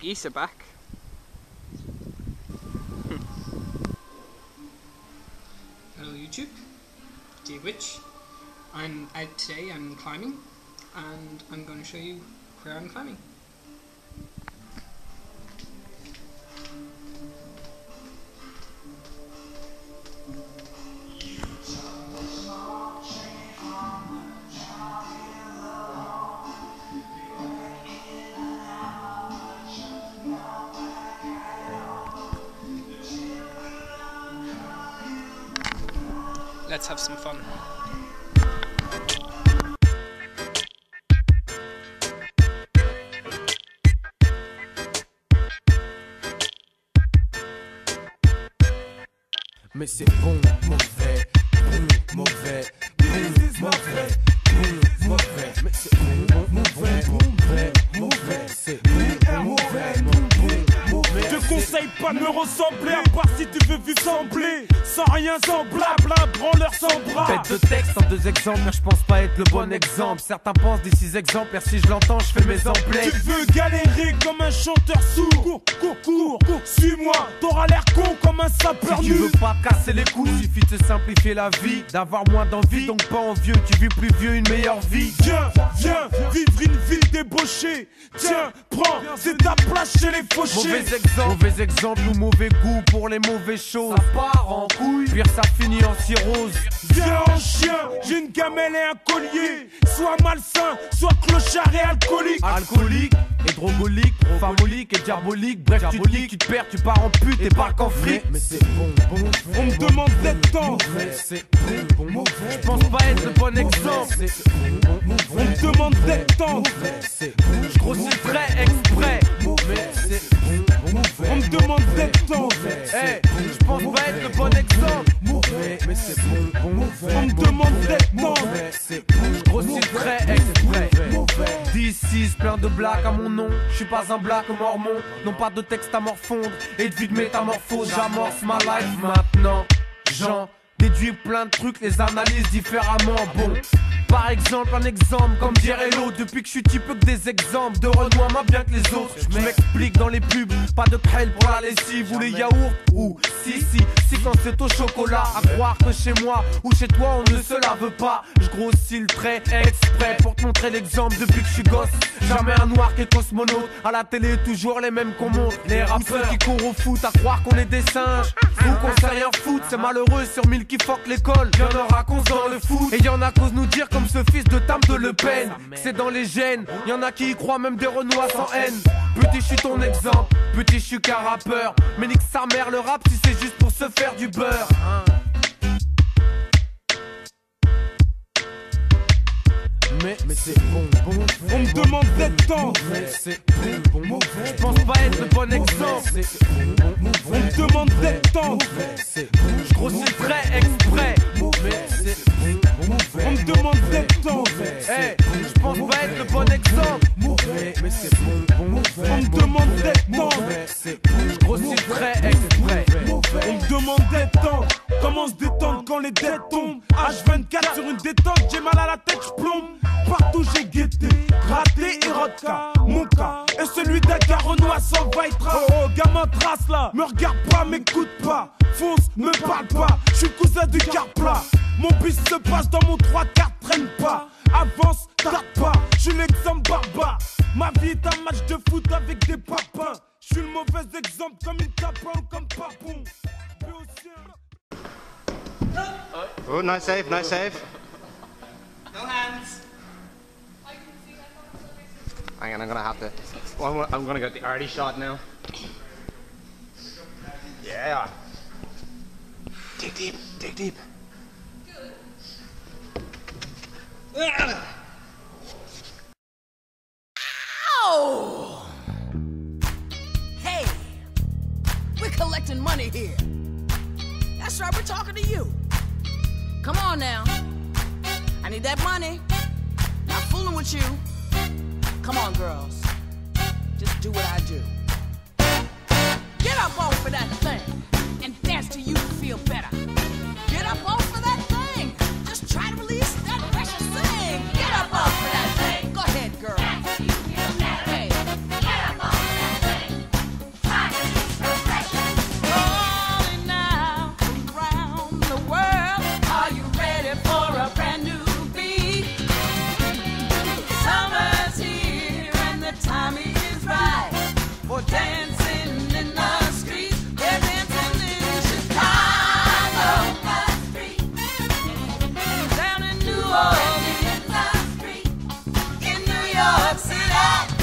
geese are back. Hello YouTube, Dave Witch. I'm out today, I'm climbing, and I'm going to show you where I'm climbing. Let's have some fun. Mais c'est bon, mauvais, bon, mauvais, bon, mauvais, bon, mauvais. Mais c'est bon, mauvais, mauvais, mauvais. C'est bon, mauvais, mauvais. Je te conseille pas de me ressembler, à part si tu veux vivre sembler. Sans rien, sans blabla, branleur sans bras. Bête de texte en 2 exemplaires, je pense pas être le bon exemple. Certains pensent des 6 exemplaires, si je l'entends, je fais mes emblèmes. Tu veux galérer comme un chanteur sourd. Cours, suis-moi, t'auras l'air con comme un sapeur Si nu. tu veux pas casser les couilles, suffit de simplifier la vie, d'avoir moins d'envie, donc pas envieux. Tu vis plus vieux, une meilleure vie. Viens, vivre une ville débauchée. Tiens, prends, c'est ta place chez les fauchés. Mauvais exemple ou mauvais goût pour les mauvaises choses. Ça part en couille, pire ça finit en cirrhose. Viens en chien, j'ai une gamelle et un collier. Soit malsain, soit clochard et alcoolique. Alcoolique, et drogolique, famolique et diabolique. Bref, tu te dis, tu te perds, tu pars en pute et parles qu'en fric. Mais c'est bon, On me demande d'être temps. c'est bon, mauvais. Je pense pas être le bon exemple. On me demande d'être temps. Je grossis le trait exprès. Mais c'est bon, On me demande d'être temps. hey, je pense pas être le bon exemple. Mais c'est bon, On me demande d'être temps. Je grossis le trait exprès. D'ici, plein de blagues à mon nom. Je suis pas un black mormon. Non pas de texte à morfondre et de vie de métamorphose. J'amorce ma life maintenant. J'en déduis plein de trucs, les analyses différemment. Bon, par exemple, un exemple, comme dirait l'autre. Depuis que je suis type que des exemples de Renoir, moins bien que les autres. Je m'explique dans les pubs, pas de crêle pour la lessive ou les yaourts. Ou si quand c'est au chocolat. À croire que chez moi ou chez toi on ne se lave pas. Je grossis le trait exprès pour te montrer l'exemple depuis que je suis gosse. Jamais un noir qui est cosmonaute. À la télé toujours les mêmes qu'on montre. Les rappeurs qui courent au foot à croire qu'on est des singes ou qu'on sait rien foutre. C'est malheureux sur 1000 qui fuck l'école. Y'en aura qu'on dans le foot. Et y'en a qu'ose nous dire comme ce fils de Tam de Le Pen que c'est dans les gènes. Y'en a qui y croient même des Renois sans haine. Petit je suis ton exemple, petit je suis qu'un rappeur. Mais nique sa mère le rap si c'est juste pour se faire du beurre. Mais c'est bon, On me demande d'être temps. c'est bon, je pense pas être le bon exemple. On me demande d'être temps. Je grossis le trait exprès. Mais c'est On me demande d'être temps. hey, je pense pas être le bon exemple. Mais c'est bon, On me demande d'être temps. je grossis le trait exprès. On me demande d'être temps. Comment se détendre quand les dettes tombent? H24 sur une détente, j'ai mal à la tête, je plombe. Partout j'ai guetté, gratté et rodka. Mon cas est celui d'un gars Renoir sans vaitra. Oh gamin trace là, me regarde pas, m'écoute pas. Fonce, me parle pas, je suis cousin du Carplat. Mon bis se passe dans mon 3-4, traîne pas. Avance, tarde pas, je suis l'exemple barbare. Ma vie est un match de foot avec des papins. Je suis le mauvais exemple comme une tapin ou comme papon. Oh, nice save, nice save. No hands. Hang on, I'm gonna have to. Well, I'm gonna go the arty shot now. Yeah. Dig deep, dig deep. Oh! Hey, we're collecting money here. That's right, we're talking to you. Come on now. I need that money. Not fooling with you. Come on, girls. Just do what I do. Get up off of that thing and dance till you feel better. Get up off of that thing. Just try to release that precious thing. Get up off of that thing. Go ahead, girl. Hey. Get up off of that thing. for dancing in the streets. They're dancing in Chicago, and down in New Orleans, in New York City.